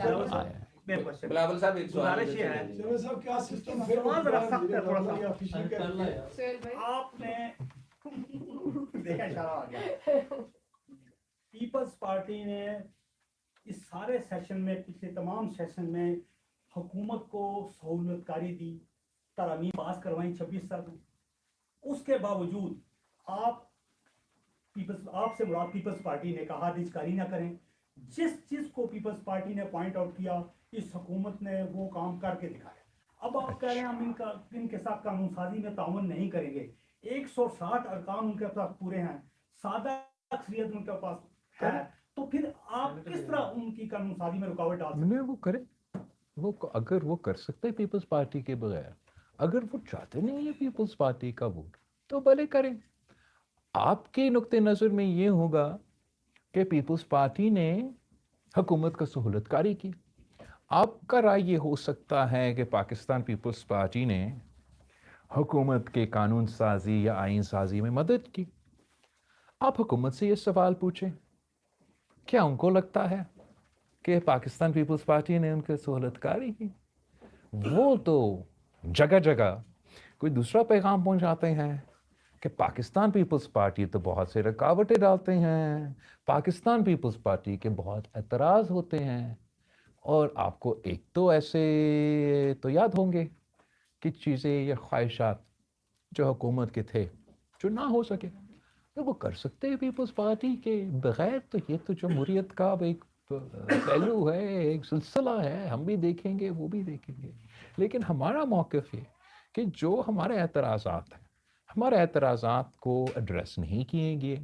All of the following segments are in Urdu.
بلاول صاحب ایک گزارش یہ ہے سوال ذرا سخت ہے تھوڑا سا. آپ نے دیکھا اشارہ آ گیا. پیپلز پارٹی نے اس سارے سیشن میں پچھلے تمام سیشن میں حکومت کو سہولت کاری دی, ترامیم پاس کروائیں 26 سال میں. اس کے باوجود آپ سے مراد پیپلز پارٹی نے کہا دیج کاری نہ کریں. جس چیز کو پیپلز پارٹی نے پوائنٹ آؤٹ کیا اس حکومت نے وہ کام کر کے دکھایا. اب آپ کہہ رہے ہیں ہم ان کے ساتھ قانون سازی میں تعاون نہیں کریں گے. 160 ارکان ان کے پاس پورے ہیں, سادہ اکثریت ان کے پاس ہے, تو پھر آپ کس طرح ان کی قانون سازی میں رکاوٹ ڈال سکتے ہیں؟ وہ کریں, وہ اگر وہ کر سکتے ہیں پیپلز پارٹی کے بغیر, اگر وہ چاہتے نہیں ہیں پیپلز پارٹی کا ووٹ تو بھلے کریں. آپ کے نقطۂ نظر میں یہ ہوگا کہ پیپلز پارٹی نے حکومت کا سہولت کاری کی. آپ کا رائے یہ ہو سکتا ہے کہ پاکستان پیپلز پارٹی نے حکومت کے قانون سازی یا آئین سازی میں مدد کی. آپ حکومت سے یہ سوال پوچھیں, کیا ان کو لگتا ہے کہ پاکستان پیپلز پارٹی نے ان کے سہولت کاری کی؟ وہ تو جگہ جگہ کوئی دوسرا پیغام پہنچاتے ہیں کہ پاکستان پیپلز پارٹی تو بہت سے رکاوٹیں ڈالتے ہیں, پاکستان پیپلز پارٹی کے بہت اعتراض ہوتے ہیں. اور آپ کو ایک تو ایسے تو یاد ہوں گے کہ چیزیں یا خواہشات جو حکومت کے تھے جو نہ ہو سکے, تو وہ کر سکتے ہیں پیپلز پارٹی کے بغیر. تو یہ تو جمہوریت کا ایک پہلو ہے, ایک سلسلہ ہے, ہم بھی دیکھیں گے وہ بھی دیکھیں گے. لیکن ہمارا موقف یہ کہ جو ہمارے اعتراضات ہیں, ہمارے اعتراضات کو ایڈریس نہیں کیے گئے,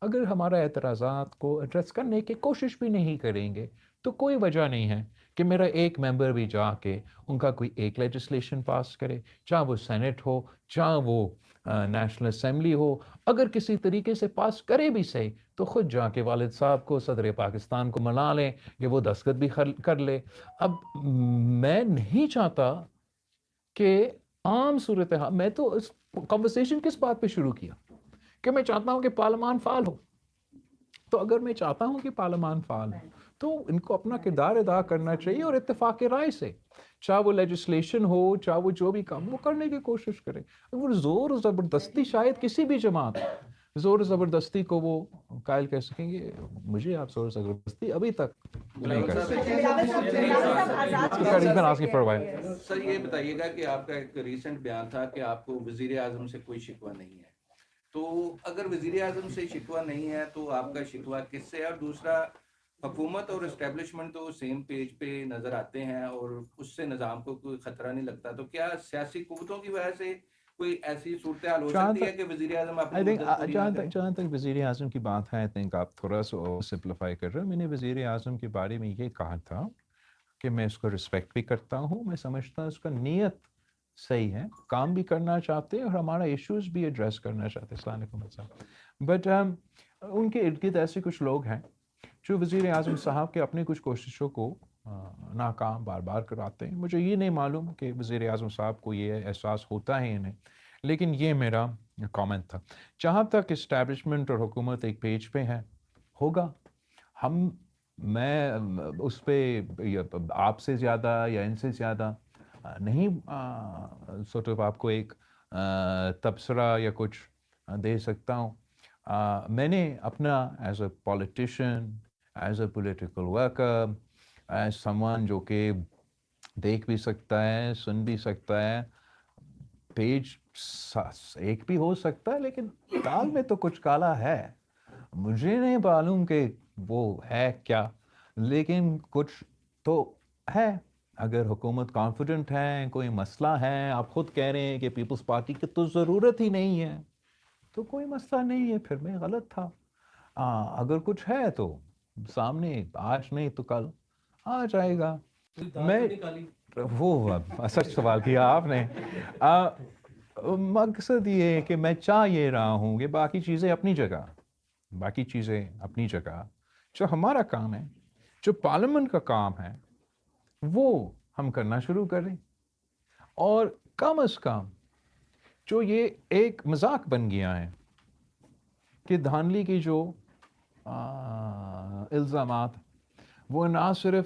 اگر ہمارے اعتراضات کو ایڈریس کرنے کی کوشش بھی نہیں کریں گے تو کوئی وجہ نہیں ہے کہ میرا ایک ممبر بھی جا کے ان کا کوئی ایک لیجسلیشن پاس کرے, چاہے وہ سینٹ ہو چاہے وہ نیشنل اسمبلی ہو. اگر کسی طریقے سے پاس کرے بھی صحیح تو خود جا کے والد صاحب کو, صدر پاکستان کو منا لیں کہ وہ دستخط بھی کر لے. اب میں نہیں چاہتا کہ عام صورتحال, میں تو اس کنورسیشن کس بات پہ شروع کیا کہ میں چاہتا ہوں کہ پارلیمان فعال ہو. تو اگر میں چاہتا ہوں کہ پارلیمان فعال ہو تو ان کو اپنا کردار ادا کرنا چاہیے اور اتفاق رائے سے, چاہے وہ لیجسلیشن ہو چاہے وہ جو بھی کام وہ کرنے کی کوشش کرے. وہ زور و زبردستی شاید کسی بھی جماعت زور و زبردستی کو وہ قائل کر سکیں گے, مجھے آپ زور و زبردستی ابھی تک نہیں کر سکتے. سر یہ بتائیے گا کہ آپ کا ایک ریسنٹ بیان تھا کہ آپ کو وزیر اعظم سے کوئی شکوہ نہیں ہے, تو اگر وزیر اعظم سے شکوہ نہیں ہے تو آپ کا شکوہ کس سے ہے؟ اور دوسرا, حکومت اور اسٹیبلشمنٹ تو سیم پیج پہ نظر آتے ہیں اور اس سے نظام کو کوئی خطرہ نہیں لگتا, تو کیا سیاسی قوتوں کی وجہ سے کوئی ایسی صورتحال ہو سکتی ہے کہ وزیر اعظم اپنی مدت پوری نہ کریں؟ جہاں تک وزیر اعظم کی بات ہے, آپ تھوڑا سا سمپلیفائی کر رہے ہیں. میں نے وزیر اعظم کے بارے میں یہ کہا تھا کہ میں اس کو رسپیکٹ بھی کرتا ہوں, میں سمجھتا ہوں اس کا نیت صحیح ہے, کام بھی کرنا چاہتے ہیں اور ہمارا ایشوز بھی ایڈریس کرنا چاہتے ہیں. السلام علیکم صاحب. بٹ ان کے ارد گرد ایسے کچھ لوگ ہیں جو وزیر اعظم صاحب کے اپنی کچھ کوششوں کو ناکام بار بار کراتے ہیں. مجھے یہ نہیں معلوم کہ وزیر اعظم صاحب کو یہ احساس ہوتا ہے یا نہیں, لیکن یہ میرا کامنٹ تھا. جہاں تک اسٹیبلشمنٹ اور حکومت ایک پیج پہ ہے, ہوگا, میں اس پہ آپ سے زیادہ یا ان سے زیادہ نہیں سورٹ آف آپ کو ایک تبصرہ یا کچھ دے سکتا ہوں. میں نے اپنا as a politician, as a political worker, as Samoon جو کہ دیکھ بھی سکتا ہے سن بھی سکتا ہے, پیج ایک بھی ہو سکتا ہے لیکن دال میں تو کچھ کالا ہے. مجھے نہیں معلوم کہ وہ ہے کیا, لیکن کچھ تو ہے. اگر حکومت کانفیڈنٹ ہے, کوئی مسئلہ ہے, آپ خود کہہ رہے ہیں کہ پیپلز پارٹی کی تو ضرورت ہی نہیں ہے, تو کوئی مسئلہ نہیں ہے, پھر میں غلط تھا. اگر کچھ ہے تو سامنے آج نہیں تو کل آ جائے گا. میں وہ سچ سوال کیا آپ نے. مقصد یہ ہے کہ میں چاہ یہ رہا ہوں کہ باقی چیزیں اپنی جگہ, جو ہمارا کام ہے, جو پارلیمنٹ کا کام ہے, وہ ہم کرنا شروع کریں. اور کم از کم جو یہ ایک مذاق بن گیا ہے کہ دھاندلی کی جو الزامات, وہ نہ صرف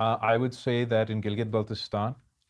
I would say that in Gilgit Baltistan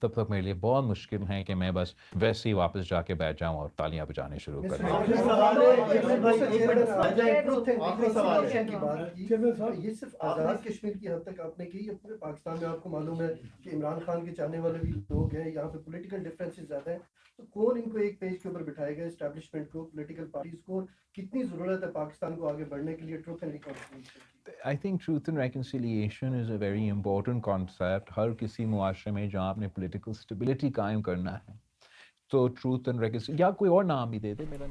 تب تک میرے لیے بہت مشکل ہے کہ میں بس ویسے ہی واپس جا کے بیٹھ جاؤں اور تالیاں بجانے شروع کر دوں. یہ صرف آزاد کشمیر کی حد تک آپ نے کی یا پورے پاکستان میں آپ کو معلوم ہے کہ عمران خان کے چاہنے والے بھی لوگ ہیں, یہاں پہ پولیٹیکل ڈفرینسز زیادہ ہیں, تو کون ان کو ایک پیج کے اوپر بٹھائے گا, اسٹیبلشمنٹ کو, پولیٹیکل پارٹیز کو, کتنی ضرورت ہے پاکستان کو آگے بڑھنے کے لیے truth and reconciliation? I think truth and reconciliation is a very important concept. ہر کسی معاشرے میں جہاں آپ نے پولیٹیکل اسٹیبلٹی قائم کرنا ہے تو ٹروتھ اینڈ ریکنسیلیشن یا کوئی اور نام بھی دے دے, میرا